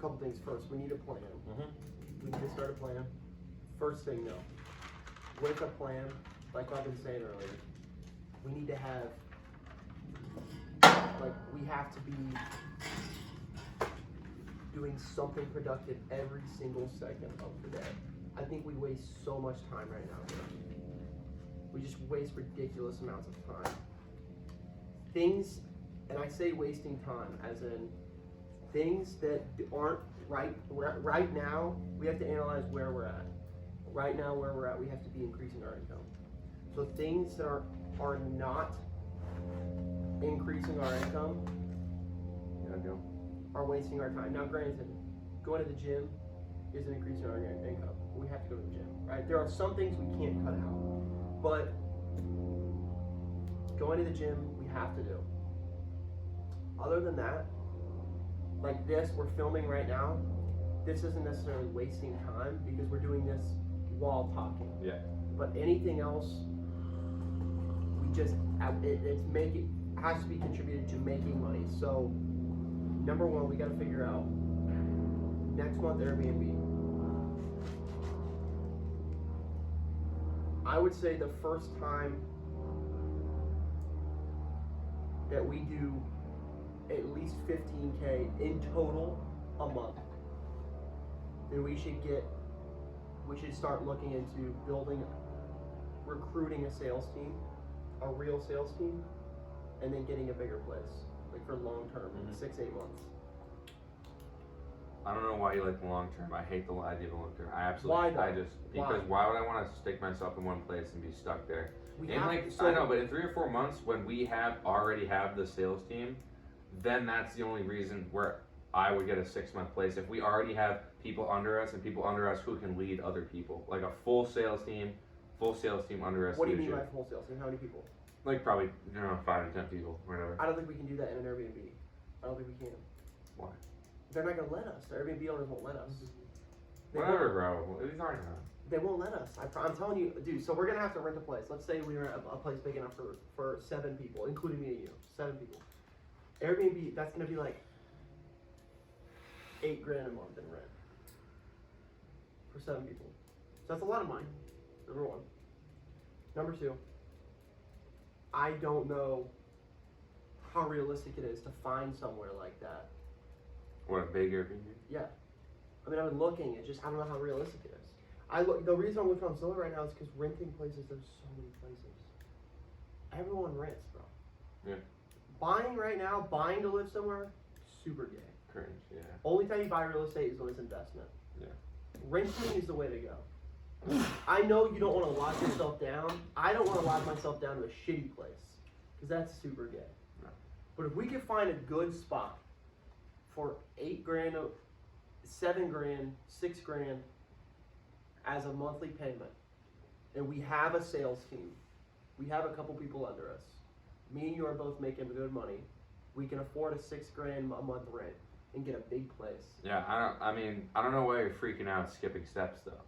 couple things first. We need a plan. We need to start a plan. First thing though, with a plan, like I've been saying earlier, we need to have, like, we have to be doing something productive every single second of the day. I think we waste so much time right now. We just waste ridiculous amounts of time. Things, and I say wasting time as in things that aren't right. Right now, we have to analyze where we're at. Right now, where we're at, we have to be increasing our income. So things that are not increasing our income are wasting our time. Now, granted, going to the gym isn't increasing our income. We have to go to the gym, right? There are some things we can't cut out, but going to the gym, we have to do. Other than that, like this, we're filming right now. This isn't necessarily wasting time because we're doing this while talking. Yeah. But anything else, we just has to be contributed to making money. So, number one, we got to figure out next month Airbnb. I would say the first time that we do at least 15K in total a month, then we should start looking into recruiting a sales team, a real sales team, and then getting a bigger place, like for long term, 6-8 months. I don't know why you like the long term. I hate the idea of the long term. I absolutely. Why would I want to stick myself in one place and be stuck there? I know, but in 3 or 4 months, when we already have the sales team, then that's the only reason where I would get a 6-month place. If we already have people under us and people under us who can lead other people, like a full sales team under us. What do you mean by full sales team? How many people? Like probably 5 to 10 people, whatever. I don't think we can do that in an Airbnb. I don't think we can. Why? They're not gonna let us. The Airbnb owners won't let us. Whatever, bro. What are you talking about? They won't let us. I'm telling you, dude. So we're gonna have to rent a place. Let's say we rent a place big enough for 7 people, including me and you. 7 people. Airbnb, that's gonna be like $8,000 a month in rent for 7 people. So that's a lot of money. Number one. Number two. I don't know how realistic it is to find somewhere like that. What, a big Airbnb? Yeah. I mean, I've been looking. I don't know how realistic it is. The reason I'm looking on Zillow right now is because renting places, there's so many places. Everyone rents, bro. Yeah. Buying to live somewhere, super gay. Cringe, yeah. Only time you buy real estate is when it's investment. Yeah. Renting is the way to go. I know you don't want to lock yourself down. I don't want to lock myself down to a shitty place because that's super gay. No. But if we could find a good spot for $8,000, $7,000, $6,000 as a monthly payment, and we have a sales team, we have a couple people under us, me and you are both making good money, we can afford a $6,000 a month rent and get a big place. Yeah, I don't know why you're freaking out skipping steps though.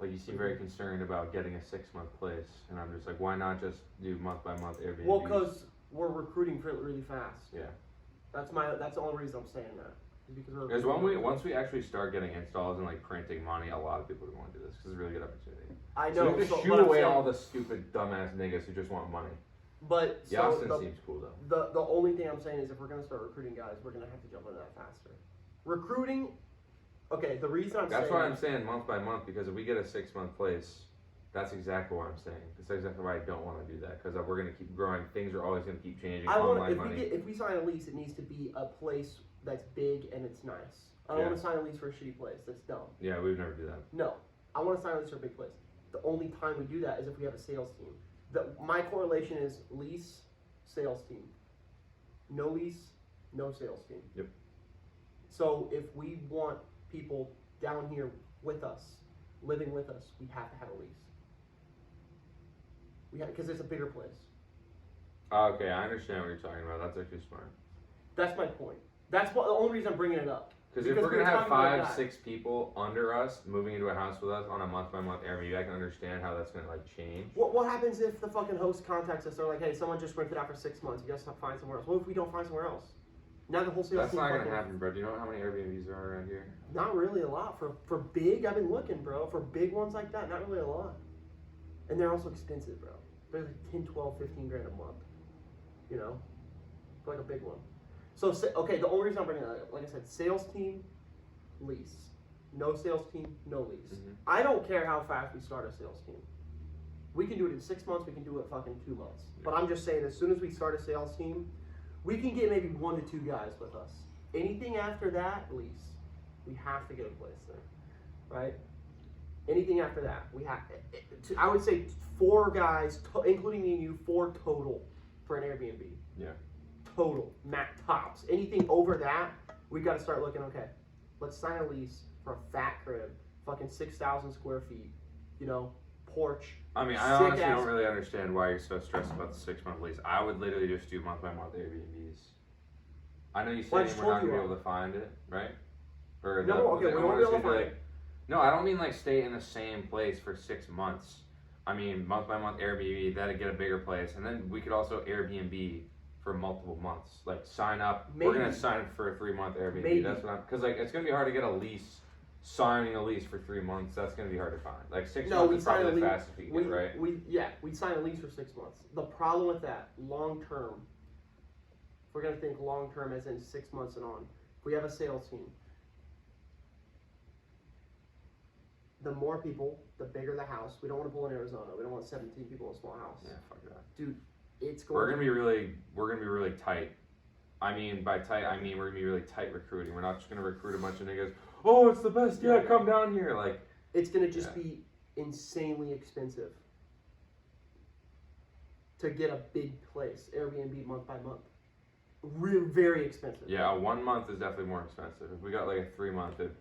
Like you seem very concerned about getting a 6-month place, and I'm just like, why not just do month by month Airbnb? Well, because we're recruiting really fast. Yeah. That's the only reason I'm saying that. Because once we actually start getting installs and like printing money, a lot of people are going to do this because it's a really good opportunity. I know. So we just shoot away all the stupid dumbass niggas who just want money. But Austin seems cool though. The only thing I'm saying is if we're gonna start recruiting guys, we're gonna have to jump on that faster. Recruiting. Okay, the reason that's why I'm saying month by month, because if we get a 6-month place, that's exactly what I'm saying. That's exactly why I don't want to do that, because we're going to keep growing. Things are always going to keep changing. If we sign a lease, it needs to be a place that's big and it's nice. I don't want to sign a lease for a shitty place. That's dumb. Yeah, we would never do that. No, I want to sign a lease for a big place. The only time we do that is if we have a sales team. My correlation is lease, sales team. No lease, no sales team. Yep. So if we want people down here with us, living with us, we have to have a lease. Because it's a bigger place. Okay, I understand what you're talking about. That's actually smart. That's my point. That's the only reason I'm bringing it up. Because if we're going to have 5, 6 people under us moving into a house with us on a month-by-month Airbnb, I can understand how that's going to change. What happens if the fucking host contacts us? They're like, hey, someone just rented out for 6 months. You guys have to find somewhere else. What if we don't find somewhere else? Now the whole sales That's team. not gonna happen, bro. Do you know how many Airbnbs there are around here? Not really a lot for big. I've been looking, bro. For big ones like that, not really a lot. And they're also expensive, bro. They're like 10, 12, 15 grand a month. You know, for like a big one. So okay, the only reason I'm bringing that up, like I said, sales team, lease. No sales team, no lease. Mm-hmm. I don't care how fast we start a sales team. We can do it in 6 months. We can do it fucking 2 months. Yeah. But I'm just saying, as soon as we start a sales team, we can get maybe 1 to 2 guys with us. Anything after that, lease. We have to get a place there, right? Anything after that, we have. I would say 4 guys, including me and you, 4 total for an Airbnb. Yeah. Total, tops. Anything over that, we got to start looking. Okay, let's sign a lease for a fat crib, fucking 6,000 square feet. You know, porch. I mean, I honestly don't really understand why you're so stressed about the 6-month lease. I would literally just do month-by-month Airbnbs. I know you said we're not going to be able to find it, right? Or okay, we won't be able to find it. No, I don't mean like stay in the same place for 6 months. I mean month-by-month Airbnb, that'd get a bigger place. And then we could also Airbnb for multiple months. like sign up. Maybe. We're going to sign up for a 3-month Airbnb. Maybe. That's what I'm, because like it's going to be hard to get a lease. Signing a lease for 3 months, that's going to be hard to find. Like 6 months is probably the fastest we get, right? We'd sign a lease for 6 months. The problem with that, long term, if we're going to think long term as in 6 months and on, if we have a sales team, the more people, the bigger the house. We don't want to pull in Arizona. We don't want 17 people in a small house. Yeah, fuck that. Dude, we're gonna be really tight. I mean, by tight, I mean we're gonna be really tight recruiting. We're not just gonna recruit a bunch of niggas. Oh, it's the best. Yeah, come down here. Like, it's gonna just be insanely expensive to get a big place, Airbnb month by month. Very expensive. Yeah, a 1 month is definitely more expensive. If we got like a 3 month, it'd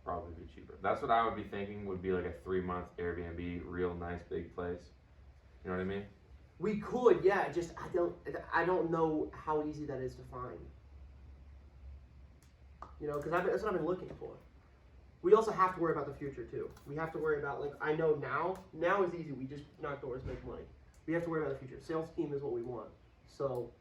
probably be cheaper. That's what I would be thinking. Would be like a 3 month Airbnb, real nice big place. You know what I mean? We could, yeah. Just I don't know how easy that is to find. You know, because that's what I've been looking for. We also have to worry about the future too. We have to worry about, like, I know now is easy. We just knock doors, make money. We have to worry about the future. Sales team is what we want. So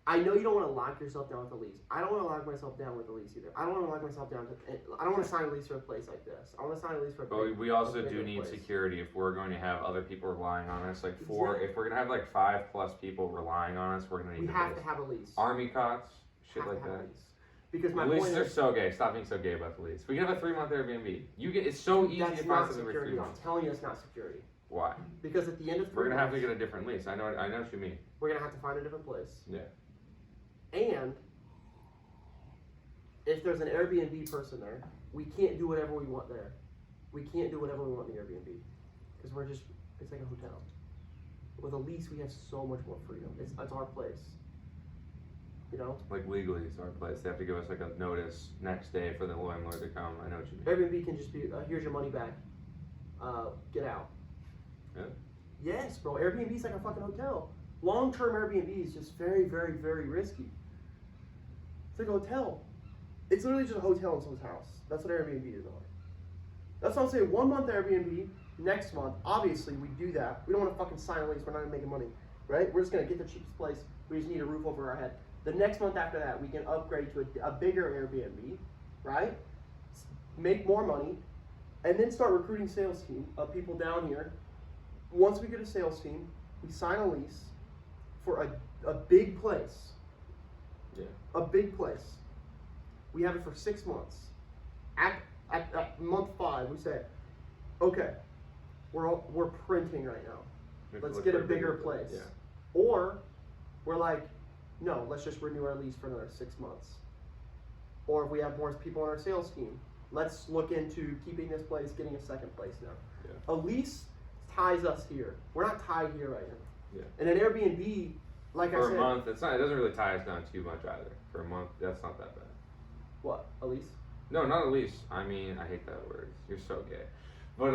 I know you don't want to lock yourself down with a lease. I don't want to lock myself down with a lease either. I don't want to lock myself down I don't want to sign a lease for a place like this. I want to sign a lease for a place. But we also do need security if we're going to have other people relying on us. Like if we're going to have like 5+ people relying on us, we're going to need. We have to have a lease. Army cots, shit like that. Because my leases are so gay. Stop being so gay about the lease. We can have a 3 month Airbnb. It's so easy to find something for 3 months. I'm telling you, it's not security. Why? Because at the end of 3 months, we're gonna have to get a different lease. I know what you mean. We're gonna have to find a different place. Yeah. And if there's an Airbnb person there, we can't do whatever we want there. We can't do whatever we want in the Airbnb because it's like a hotel. With a lease, we have so much more freedom. It's our place. You know? Like legally, it's our place. They have to give us like a notice next day for the landlord to come. I know what you mean. Airbnb can just be, here's your money back. Get out. Yeah. Yes, bro. Airbnb's like a fucking hotel. Long-term Airbnb is just very, very, very risky. It's like a hotel. It's literally just a hotel in someone's house. That's what Airbnb is like. That's what I'm saying. 1 month Airbnb, next month, obviously we do that. We don't want to fucking sign a lease. We're not even making money, right? We're just going to get the cheapest place. We just need a roof over our head. The next month after that, we can upgrade to a bigger Airbnb, right? Make more money, and then start recruiting sales team of people down here. Once we get a sales team, we sign a lease for a big place. Yeah. A big place. We have it for 6 months. At month 5, we say, okay, we're printing right now. Let's get a bigger place. Yeah. Or we're like, no, let's just renew our lease for another 6 months. Or if we have more people on our sales team, let's look into keeping this place, getting a second place now. Yeah. A lease ties us here. We're not tied here right now. Yeah. And an Airbnb, like I said, for a month, it doesn't really tie us down too much either. For a month, that's not that bad. What? A lease? No, not a lease. I mean, I hate that word. You're so gay. But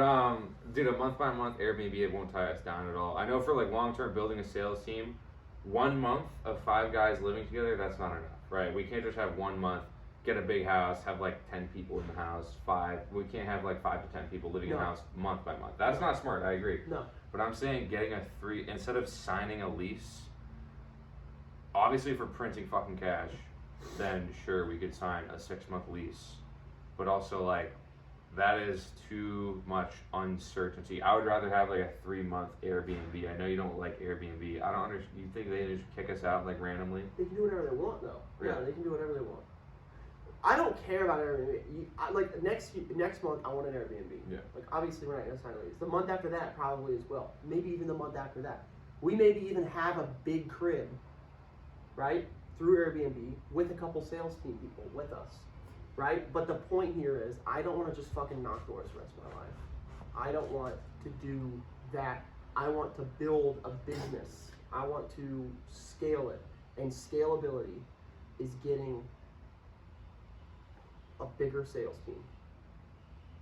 dude, a month by month Airbnb, it won't tie us down at all. I know for like long term building a sales team, 1 month of 5 guys living together, that's not enough, right? We can't just have 1 month, get a big house, have like 10 people in the house, 5. We can't have like 5 to 10 people living in the house month by month. That's not smart. I agree. No. But I'm saying getting instead of signing a lease, obviously for printing fucking cash, then sure we could sign a 6-month lease. But also like that is too much uncertainty. I would rather have like a 3-month Airbnb. I know you don't like Airbnb. I don't understand. You think they just kick us out like randomly? They can do whatever they want though. Really? Yeah, they can do whatever they want. I don't care about Airbnb. Like next month, I want an Airbnb. Yeah. Like obviously we're not gonna sign a lease. The month after that, probably as well. Maybe even the month after that. We maybe even have a big crib, right, through Airbnb with a couple sales team people with us, right? But the point here is, I don't want to just fucking knock doors the rest of my life. I don't want to do that. I want to build a business. I want to scale it, and scalability is getting a bigger sales team,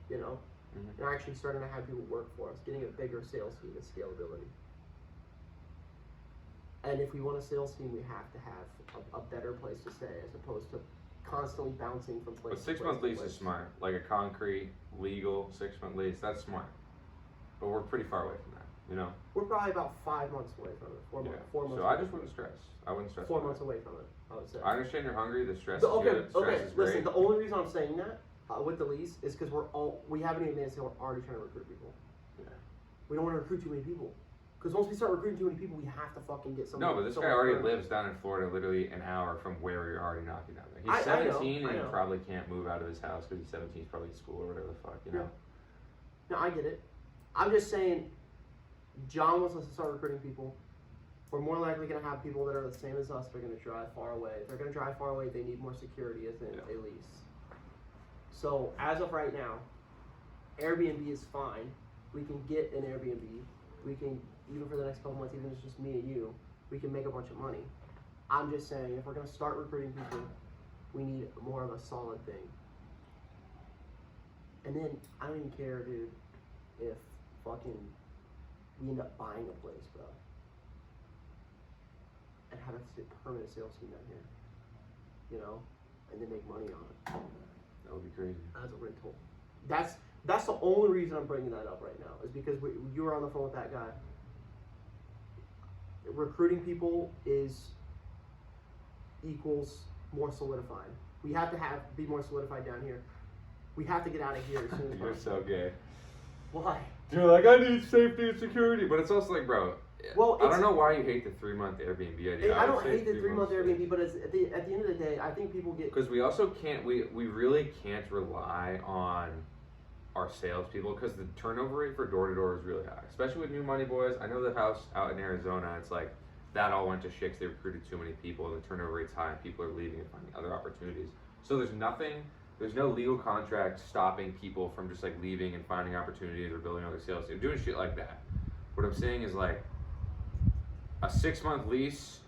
you know? Mm-hmm. And actually starting to have people work for us, getting a bigger sales team is scalability. And if we want a sales team, we have to have a better place to stay as opposed to constantly bouncing from place But to place. 6-month lease is smart. Like a concrete, legal 6-month lease, that's smart. But we're pretty far away from that, you know? We're probably about 5 months away from it. 4 months. 4 months. So I just wouldn't stress. I wouldn't stress. 4 months away from it, I would say. I understand you're hungry. The stress Okay, is good. Stress is great. listen, the only reason I'm saying that with the lease is because we haven't even made it, so we're already trying to recruit people. Yeah. We don't want to recruit too many people. Because once we start recruiting too many people, we have to fucking get some. No, but this guy already lives down in Florida, literally an hour from where you're already knocking down there. He's 17 and he probably can't move out of his house because he's 17. He's probably in school or whatever the fuck, you know? No, I get it. I'm just saying, John wants us to start recruiting people. We're more likely going to have people that are the same as us. They're going to drive far away. If they're going to drive far away, they need more security as in a lease. So as of right now, Airbnb is fine. We can get an Airbnb. We can, even for the next couple months, even if it's just me and you, we can make a bunch of money. I'm just saying, if we're going to start recruiting people, we need more of a solid thing. And then, I don't even care, dude, if fucking we end up buying a place, bro. And have a permanent sales team down here. You know? And then make money on it. That would be crazy. As a rental. That's the only reason I'm bringing that up right now, is because you were on the phone with that guy. Recruiting people equals more solidified. We have to be more solidified down here. We have to get out of here as soon as You're possible. so gay. Why? You're like, I need safety and security, but it's also like, bro. Well, I don't know why you hate the 3-month Airbnb idea. I don't hate the 3-month Airbnb, but at the end of the day, I think people get. Because we also can't, we really can't rely on our salespeople because the turnover rate for door to door is really high, especially with new money boys. I know the house out in Arizona, it's like that all went to shit 'cause they recruited too many people. The turnover rate's high, and people are leaving and finding other opportunities. So there's no legal contract stopping people from just like leaving and finding opportunities or building other sales teams, doing shit like that. What I'm saying is like a 6-month lease,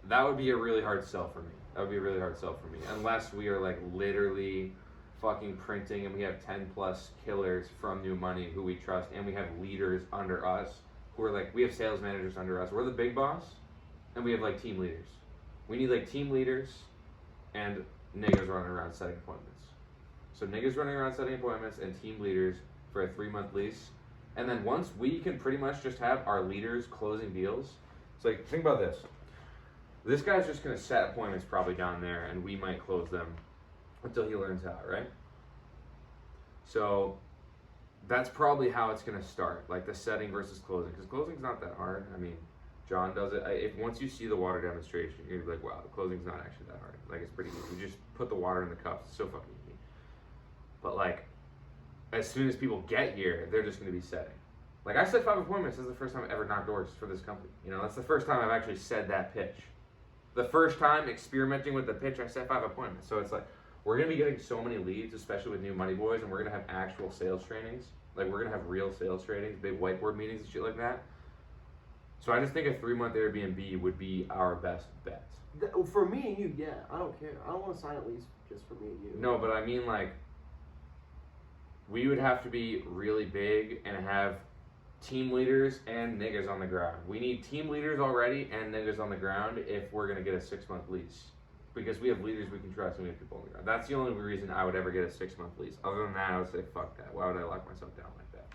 that would be a really hard sell for me. That would be a really hard sell for me, unless we are like literally fucking printing and we have 10 plus killers from new money who we trust, and we have leaders under us who are like, we have sales managers under us. We're the big boss, and we have like team leaders. We need like team leaders and niggas running around setting appointments. So niggas running around setting appointments and team leaders for a 3-month lease. And then once we can pretty much just have our leaders closing deals, it's like, think about this. This guy's just gonna set appointments probably down there, and we might close them until he learns how, right? So that's probably how it's gonna start, like the setting versus closing, because closing's not that hard. I mean, John does it. If once you see the water demonstration, you're gonna be like, wow, the closing's not actually that hard. Like, it's pretty easy. You just put the water in the cups. It's so fucking easy. But like, as soon as people get here, they're just gonna be setting. Like, I set 5 appointments. This is the first time I ever knocked doors for this company. You know, that's the first time I've actually said that pitch. The first time experimenting with the pitch, I set 5 appointments. So it's like, we're gonna be getting so many leads, especially with new money boys, and we're gonna have actual sales trainings. Like, we're gonna have real sales trainings, big whiteboard meetings and shit like that. So I just think a 3-month Airbnb would be our best bet. For me and you, yeah, I don't care. I don't want to sign at least just for me and you. No, but I mean, like, we would have to be really big and have team leaders and niggas on the ground. We need team leaders already and niggas on the ground if we're gonna get a 6-month lease. Because we have leaders we can trust and we have people on the ground. That's the only reason I would ever get a 6-month lease. Other than that, I would say, fuck that. Why would I lock myself down like that?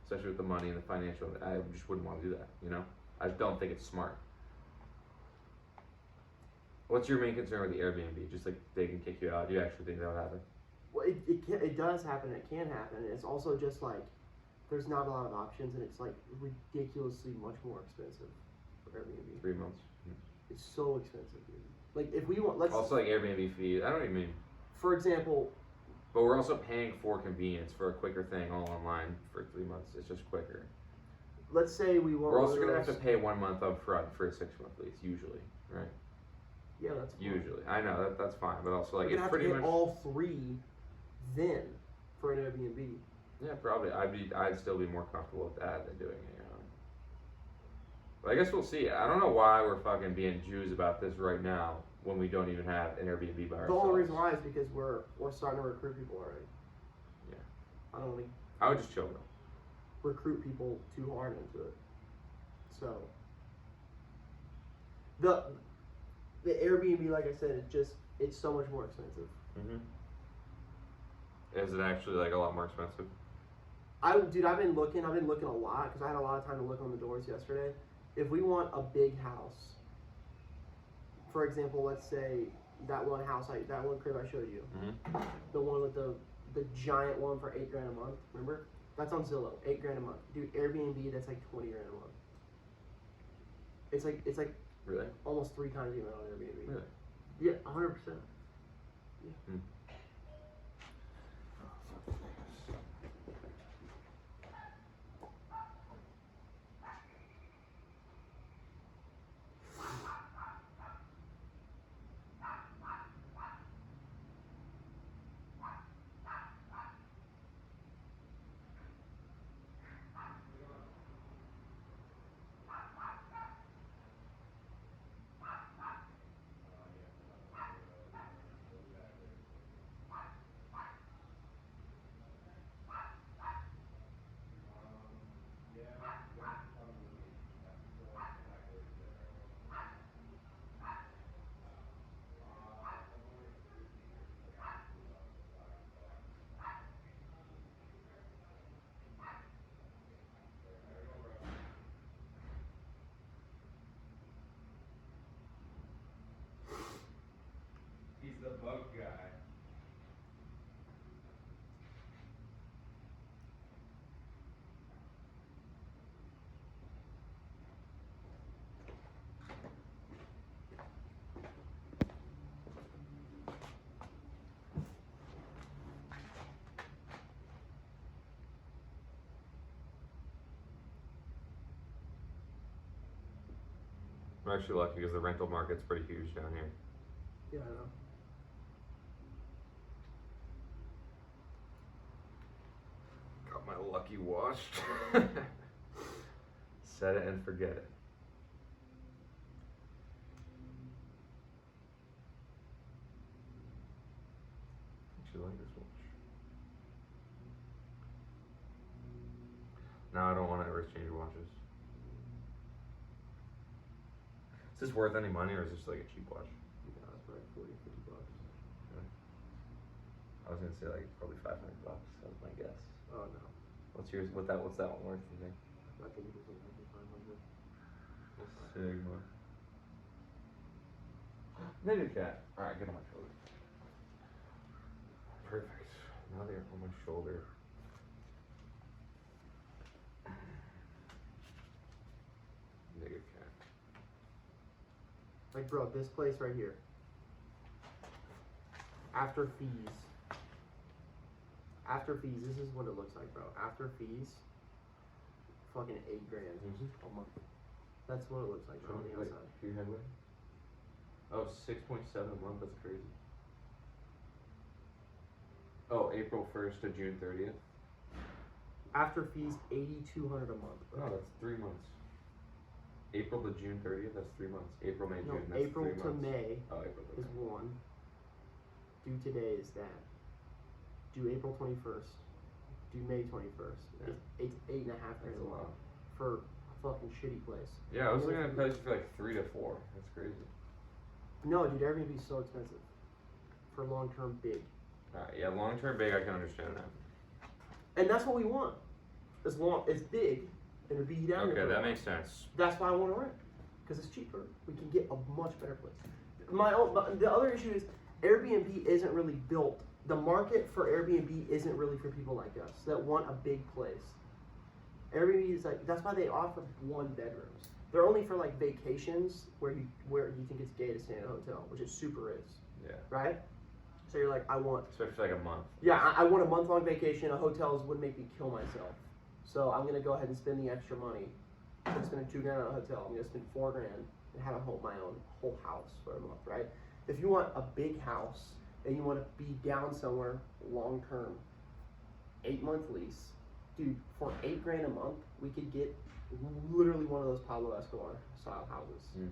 Especially with the money and the financial, I just wouldn't want to do that, you know? I just don't think it's smart. What's your main concern with the Airbnb? Just like they can kick you out? Do you actually think that would happen? Well, it does happen. It can happen. It's also just like there's not a lot of options, and it's like ridiculously much more expensive for Airbnb. 3 months. It's so expensive, dude. Like if we want, let's also like Airbnb fees. I don't even mean. For example. But we're also paying for convenience for a quicker thing all online for 3 months. It's just quicker. Let's say we want. We're also gonna have to pay 1 month up front for a 6-month lease, usually, right? Yeah, that's fine. Usually. I know that's fine, but also like it's pretty much all 3 then for an Airbnb. Yeah, probably. I'd still be more comfortable with that than doing it. But I guess we'll see. I don't know why we're fucking being Jews about this right now when we don't even have an Airbnb by ourselves. The only reason why is because we're starting to recruit people already. Yeah. I don't think. I would just chill though. Recruit people too hard into it. So the Airbnb, like I said, it's so much more expensive. Mhm. Is it actually like a lot more expensive? I've been looking a lot because I had a lot of time to look on the doors yesterday. If we want a big house, for example, let's say that one crib I showed you, the one with the giant one for $8,000 a month. Remember? That's on Zillow, $8,000 a month. Dude, Airbnb, that's like $20,000 a month. It's like really almost 3 times the amount on Airbnb. Really? Yeah, 100%. Yeah. He's the bug guy. I'm actually lucky because the rental market's pretty huge down here. Yeah, I know. Got my lucky watch. Set it and forget it. Actually like this watch. No, I don't want to ever exchange watches. Is this worth any money or is this like a cheap watch? Yeah, it's probably $40-50. Okay. I was gonna say like probably $500. That was my guess. Oh no. What's yours? What's that one worth? You think? I think it was like $500. Sigma. Maybe a cat. All right, get on my shoulder. Perfect. Now they're on my shoulder. Nigga cat. Like, bro, this place right here. After fees, this is what it looks like, bro. After fees, fucking $8,000 a month. That's what it looks like on the outside. Your headway? Oh, 6.7 a month. That's crazy. Oh, April 1st to June 30th. After fees, $8,200 a month, bro. No, that's 3 months. April to June 30th. That's 3 months. April, May, No, June. That's April 3 to months. May Oh, April to is May. 1. Due today is that. Due April 21st. Due May 21st. Yeah. It's $8,500 That's a a month lot. for a fucking shitty place. Yeah, I was looking at places for like 3 to 4. That's crazy. No, dude, Airbnb is so expensive for long-term big. Alright, yeah, long term big, I can understand that. And that's what we want. As long as big and to be down Okay, there. that makes sense. That's why I want to rent, because it's cheaper. We can get a much better place. the other issue is Airbnb isn't really built. The market for Airbnb isn't really for people like us that want a big place. Airbnb is like, that's why they offer 1 bedrooms. They're only for like vacations where you think it's gay to stay in a hotel, which it super is. Yeah. Right? So you're like, I want. Especially for like a month. Yeah, I want a month-long vacation. A hotels would make me kill myself. So I'm gonna go ahead and spend the extra money. I'm spending $2,000 on a hotel. I'm gonna spend $4,000 and have my own whole house for a month, right? If you want a big house and you want to be down somewhere long term, 8-month lease, dude, for $8,000 a month, we could get literally one of those Pablo Escobar style houses. Mm.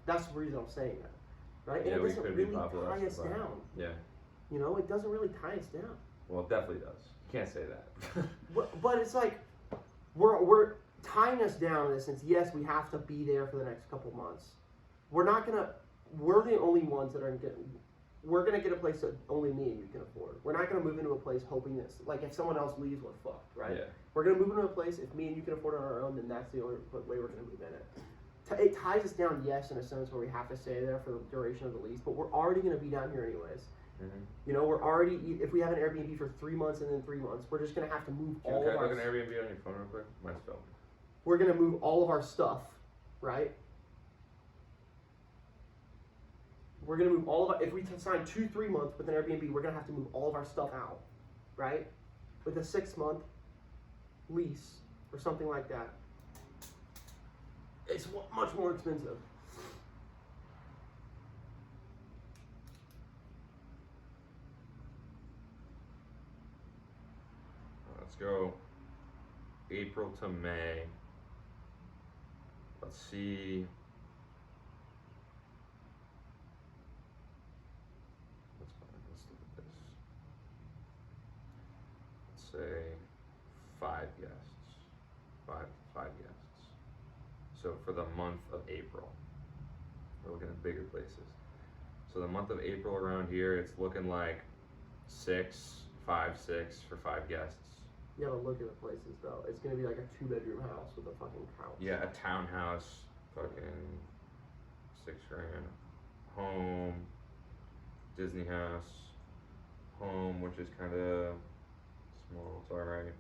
That's the reason I'm saying that, right? Yeah, and it doesn't really tie us down. down. Yeah. You know, it doesn't really tie us down. Well, it definitely does. You can't say that. but it's like we're tying us down in the sense. Yes, we have to be there for the next couple months. We're the only ones that are we're gonna get a place that only me and you can afford. We're not gonna move into a place hoping that, like, if someone else leaves, we're fucked, right? Yeah. We're gonna move into a place, if me and you can afford it on our own, then that's the only way we're gonna move in it. It ties us down, yes, in a sense where we have to stay there for the duration of the lease, but we're already gonna be down here anyways. Mm-hmm. You know, we're already, if we have an Airbnb for 3 months and then 3 months, we're just gonna have to move all of our. Can I look at an Airbnb on your phone real quick? Mine's filming. We're gonna move all of our stuff, right? We're gonna move all of our, if we sign 2-3 months with an Airbnb, we're gonna have to move all of our stuff out, right? With a 6-month lease or something like that, it's much more expensive. Let's go April to May. Let's see. Let's look at this. Let's say 5 guests. Five guests. So for the month of April, we're looking at bigger places. So the month of April around here, it's looking like 5, 6 for 5 guests. You gotta look at the places though. It's gonna be like a 2-bedroom house with a fucking couch. Yeah, a townhouse, fucking $6,000. Home, Disney house, home, which is kind of small. It's all right.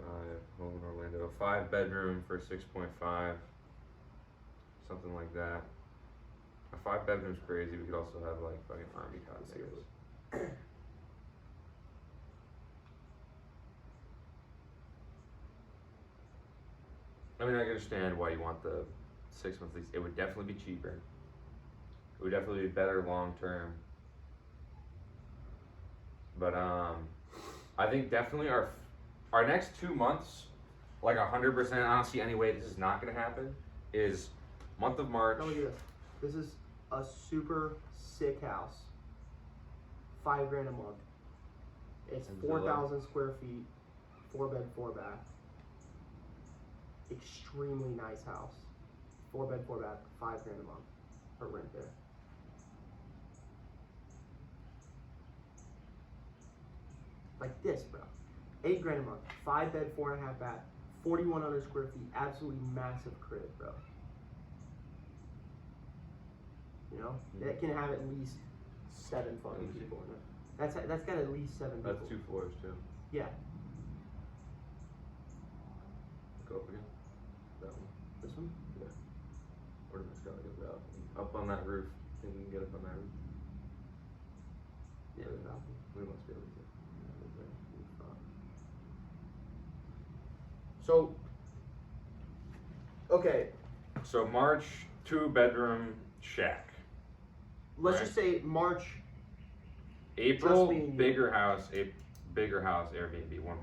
6.5. Home in Orlando. 5-bedroom for 6.5. Something like that. A 5-bedroom's crazy. We could also have like fucking army cottages. I mean, I can understand why you want the 6-month lease. It would definitely be cheaper. It would definitely be better long term. But I think definitely our next 2 months, like 100%, I don't see any way this is not going to happen, is month of March. Look at this. This is a super sick house. $5,000 a month. It's 4,000 square feet, 4-bed, 4-bath. Extremely nice house. 4-bed, 4-bath, $5,000 a month for rent there. Like this, bro. $8,000 a month, 5-bed, 4.5-bath, 4,100 square feet, absolutely massive crib, bro. You know, that can have at least 7 fucking people in it. That's got at least 7 people. That's 2 floors too. Yeah. Go up again. That one. This one? Yeah. Or just gotta go up on that roof. Think you can get up on that roof? Yeah. We must be able to. So, okay. So March, 2-bedroom shack. Let's just say March. April, bigger house, Airbnb, 1 month.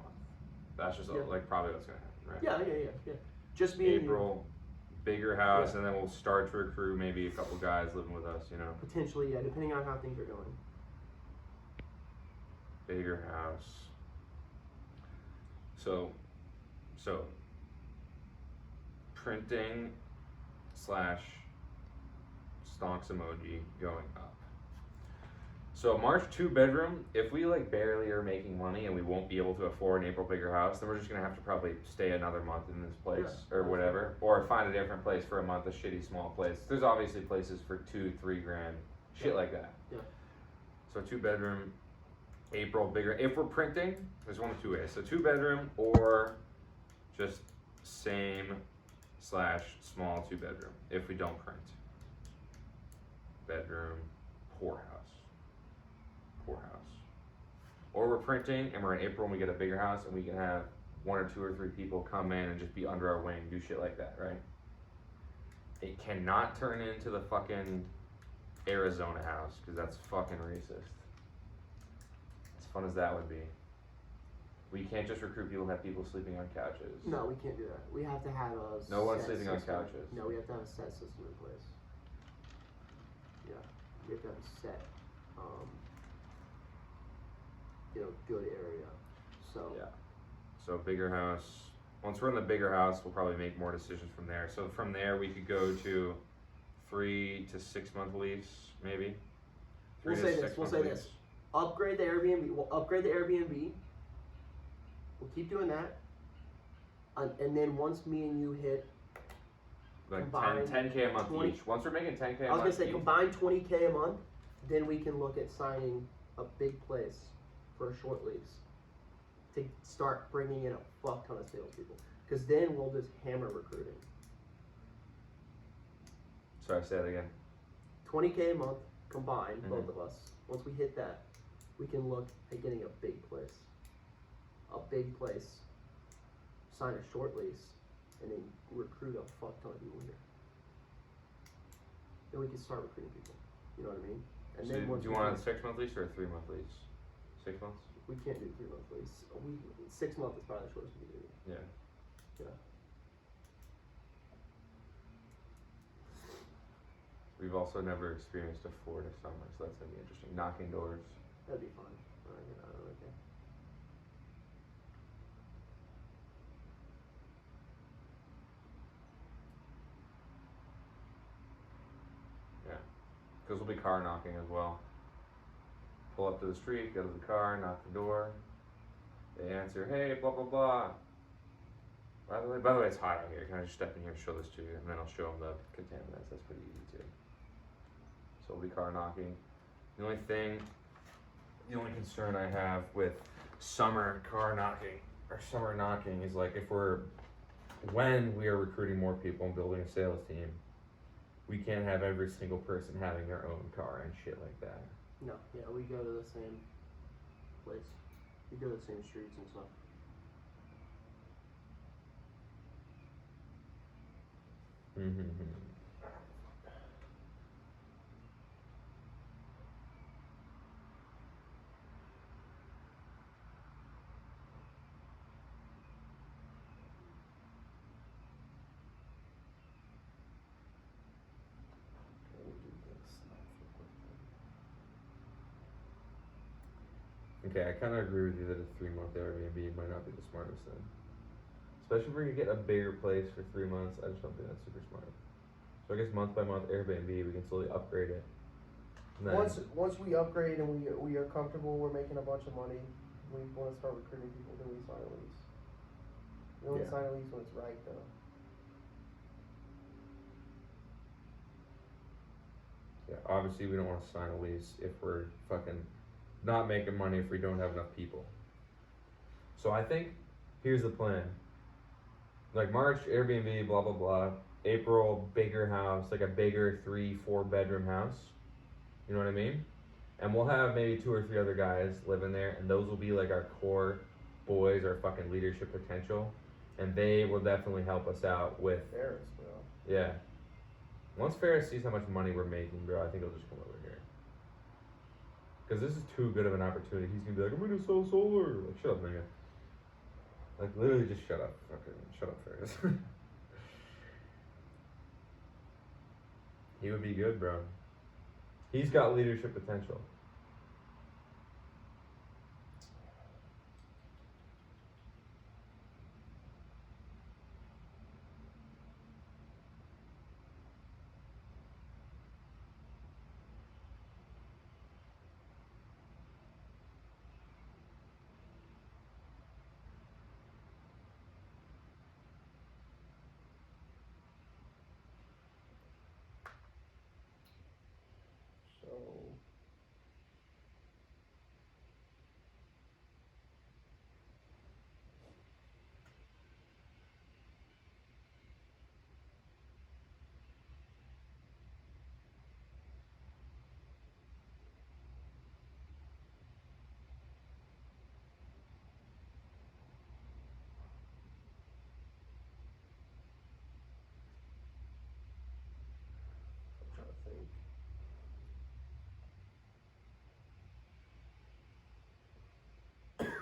That's just like probably what's gonna happen, right? Yeah. Just me. April, bigger house, and then we'll start to recruit maybe a couple guys living with us, you know. Potentially, yeah, depending on how things are going. Bigger house. So printing / stonks emoji going up. So March 2-bedroom, if we like barely are making money and we won't be able to afford an April bigger house, then we're just gonna have to probably stay another month in this place or whatever, or find a different place for a month, a shitty small place. There's obviously places for 2-3 grand, shit like that. Yeah. So 2-bedroom, April bigger. If we're printing, there's one of two ways. So 2-bedroom or just same/small 2-bedroom. If we don't print, bedroom, poorhouse. Or we're printing and we're in April and we get a bigger house and we can have 1 or 2 or 3 people come in and just be under our wing, do shit like that, right? It cannot turn into the fucking Arizona house because that's fucking racist. As fun as that would be. We can't just recruit people and have people sleeping on couches. No, we can't do that. We have to have a No one's sleeping system. on couches. No, we have to have a set system in place. Yeah, we have to have a set, good area. So yeah. So bigger house. Once we're in the bigger house, we'll probably make more decisions from there. So from there, we could go to 3 to 6 month lease, maybe. We'll say this. Upgrade the Airbnb. We'll upgrade the Airbnb. We'll keep doing that. And then once me and you hit like 10K a month 20, each. Once we're making 10K a month I was going to say each, combined 20K a month, then we can look at signing a big place for a short lease to start bringing in a fuck ton of salespeople. Because then we'll just hammer recruiting. Sorry, say that again. 20K a month combined, both of us. Once we hit that, we can look at getting a big place. Sign a short lease, and then recruit a fuck ton of people here. Then we can start recruiting people. You know what I mean? And So then once do you want a 6 month lease or a 3 month lease? 6 months? we can't do 3 month lease. 6 months is probably the shortest we can do. Yeah. Yeah. We've also never experienced a Florida summer, so that's gonna be interesting. Knocking doors. That'd be fun. Okay. Yeah. Because we'll be car knocking as well. Pull up to the street, go to the car, knock the door. They answer, hey, blah, blah, blah. By the way, it's hot out here. Can I just step in here and show this to you? And then I'll show them the contaminants. That's pretty easy too. So we'll be car knocking. The only concern I have with summer knocking is like when we are recruiting more people and building a sales team, we can't have every single person having their own car and shit like that. No, yeah, we go to the same place. We go to the same streets and stuff. Okay, I kind of agree with you that a 3 month Airbnb might not be the smartest thing. Especially if we're going to get a bigger place for 3 months, I just don't think that's super smart. So I guess month by month Airbnb, we can slowly upgrade it. And then, Once we upgrade and we are comfortable, we're making a bunch of money, we want to start recruiting people, then we sign a lease. We only sign a lease when it's right, though. yeah, obviously we don't want to sign a lease if we're fucking not making money if we don't have enough people. So I think here's the plan. Like March, Airbnb, blah, blah, blah. April, bigger house, like a bigger 3-4 bedroom house. You know what I mean? And we'll have maybe 2 or 3 other guys living there, and those will be like our core boys, our fucking leadership potential. And they will definitely help us out with Ferris, bro. Yeah. Once Ferris sees how much money we're making, bro, I think he'll just come over here. Because this is too good of an opportunity. He's going to be like, I'm going to sell solar. Like, shut up, nigga. Like, literally just shut up. Fucking shut up, Ferris. He would be good, bro. He's got leadership potential.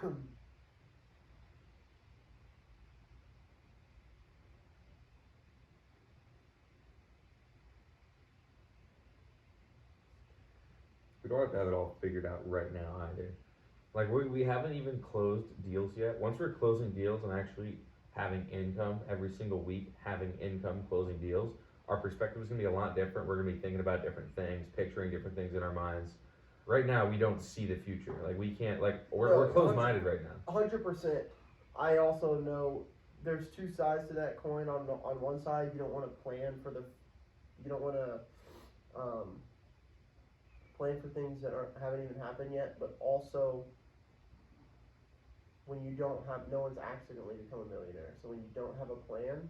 We don't have to have it all figured out right now either. Like we haven't even closed deals yet. Once we're closing deals and actually having income every single week, having income closing deals, our perspective is gonna be a lot different. We're gonna be thinking about different things, picturing different things in our minds. Right now, we don't see the future. Like we can't. Like we're closed-minded right now. 100%. I also know there's two sides to that coin. On one side, you don't want to plan for you don't want to plan for things that haven't even happened yet. But also, when you don't have, no one's accidentally become a millionaire. So when you don't have a plan,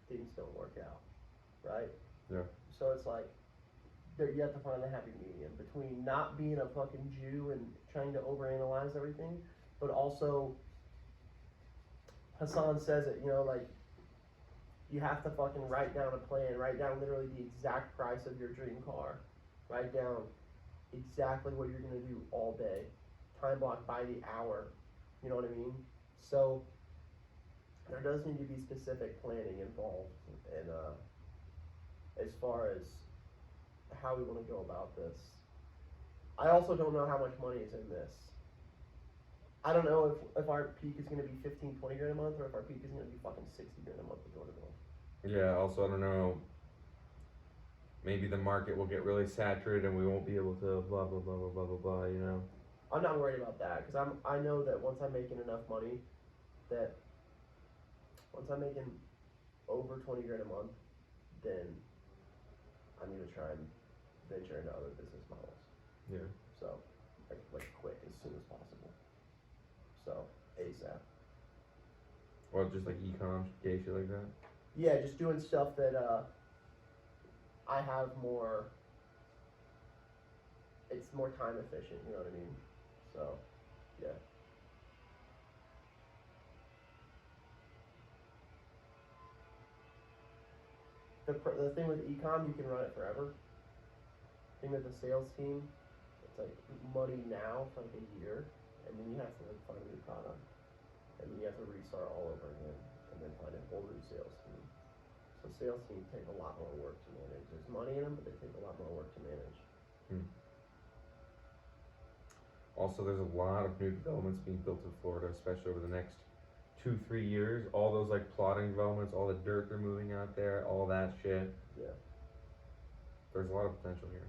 things don't work out, right? Yeah. So it's like, you have to find a happy medium between not being a fucking Jew and trying to overanalyze everything, but also, Hassan says it, you know, like, you have to fucking write down a plan, write down literally the exact price of your dream car, write down exactly what you're gonna do all day, time block by the hour, you know what I mean? So, there does need to be specific planning involved, and as far as how we want to go about this. I also don't know how much money is in this. I don't know if our peak is going to be 15, 20 grand a month, or if our peak is going to be fucking 60 grand a month with door to door. Yeah, also I don't know, maybe the market will get really saturated and we won't be able to blah blah blah blah blah blah blah, you know. I'm not worried about that, because I know that once I'm making enough money, that once I'm making over 20 grand a month, then I'm going to try and venture into other business models. Yeah. So, like quick, as soon as possible. So, ASAP. Or just like e-com, gay shit like that? Yeah, just doing stuff that I have more, it's more time efficient, you know what I mean? So, yeah. The thing with e-com, you can run it forever. The thing with the sales team, it's like money now for like a year, and then you have to like find a new product, and then you have to restart all over again, and then find a whole new sales team. So sales teams take a lot more work to manage. There's money in them, but they take a lot more work to manage. Also, there's a lot of new developments being built in Florida, especially over the next 2-3 years. All those like plotting developments, all the dirt they're moving out there, all that shit. Yeah. There's a lot of potential here.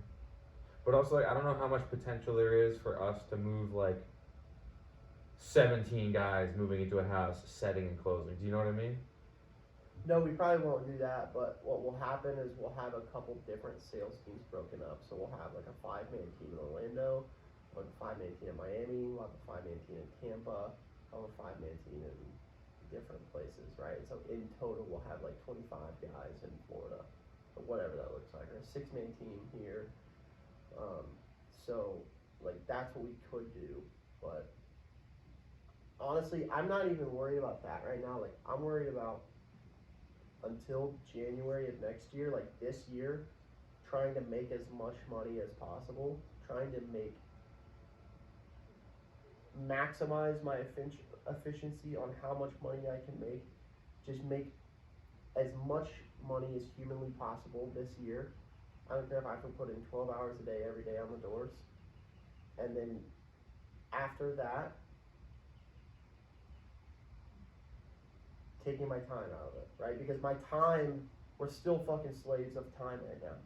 But also, like, I don't know how much potential there is for us to move like 17 guys moving into a house, setting and closing. Do you know what I mean? No, we probably won't do that, but what will happen is we'll have a couple different sales teams broken up. So we'll have like a 5-man team in Orlando, we'll have a 5-man team in Miami, we'll have a 5-man team in Tampa, we'll have a 5-man team in different places, right? So in total we'll have like 25 guys in Florida, or whatever that looks like, or a 6-man team here. So like that's what we could do, but honestly, I'm not even worried about that right now. Like I'm worried about until January of next year, like this year, trying to make as much money as possible, trying to maximize my efficiency on how much money I can make, just make as much money as humanly possible this year. I don't care if I have to put in 12 hours a day every day on the doors, and then after that, taking my time out of it, right? Because my time, we're still fucking slaves of time right now.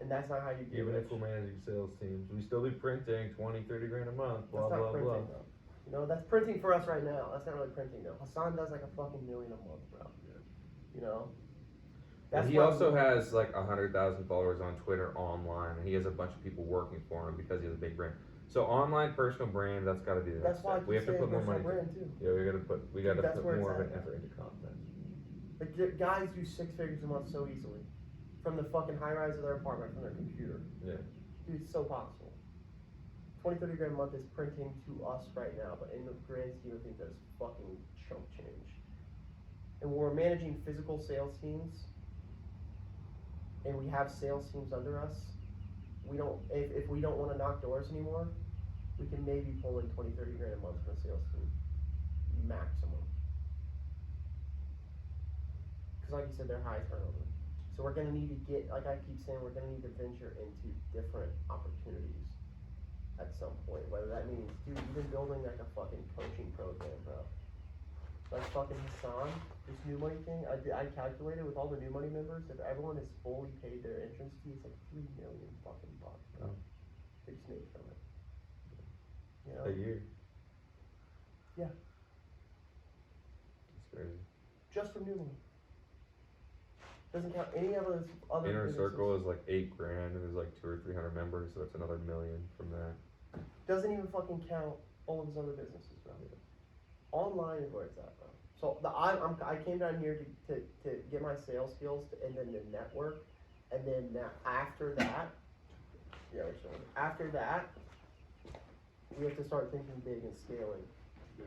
And that's not how you get Even rich. if we're managing sales teams, we still be printing 20, 30 grand a month, blah, that's not blah, printing, blah. though. You know, that's printing for us right now. That's not really printing, though. Hassan does like a fucking million a month, bro. Yeah. You know? And he also has like 100,000 followers on Twitter online, and he has a bunch of people working for him because he has a big brand. So online personal brand, that's got to be the next step. We have to put more money. Too. Yeah, we got to put more of an effort into content. Like guys do 6 figures a month so easily, from the fucking high rise of their apartment, from their computer. Yeah. Dude, it's so possible. 20, 30 grand a month is printing to us right now, but in the grand scheme of things, that's fucking chump change. And when we're managing physical sales teams, and we have sales teams under us, we don't, if we don't want to knock doors anymore, we can maybe pull in 20, 30 grand a month from a sales team, maximum. Because like you said, they're high turnover. So we're gonna need to get, like I keep saying, we're gonna need to venture into different opportunities at some point. Whether that means, dude, even building like a fucking coaching program, bro. Like fucking Hassan, this new money thing, I calculated with all the new money members, if everyone has fully paid their entrance fee, it's like $3 million fucking bucks, bro. They just made from it. You know? A year. Yeah. That's crazy. Just from new money. Doesn't count any of those other Inner businesses. circle is like $8 grand, and there's like 200 or 300 members, so it's another $1 million from that. Doesn't even fucking count all of his other businesses, bro. Online is where it's at, bro. So I came down here to get my sales skills and then to network, and then after that, after that, we have to start thinking big and scaling. Yeah.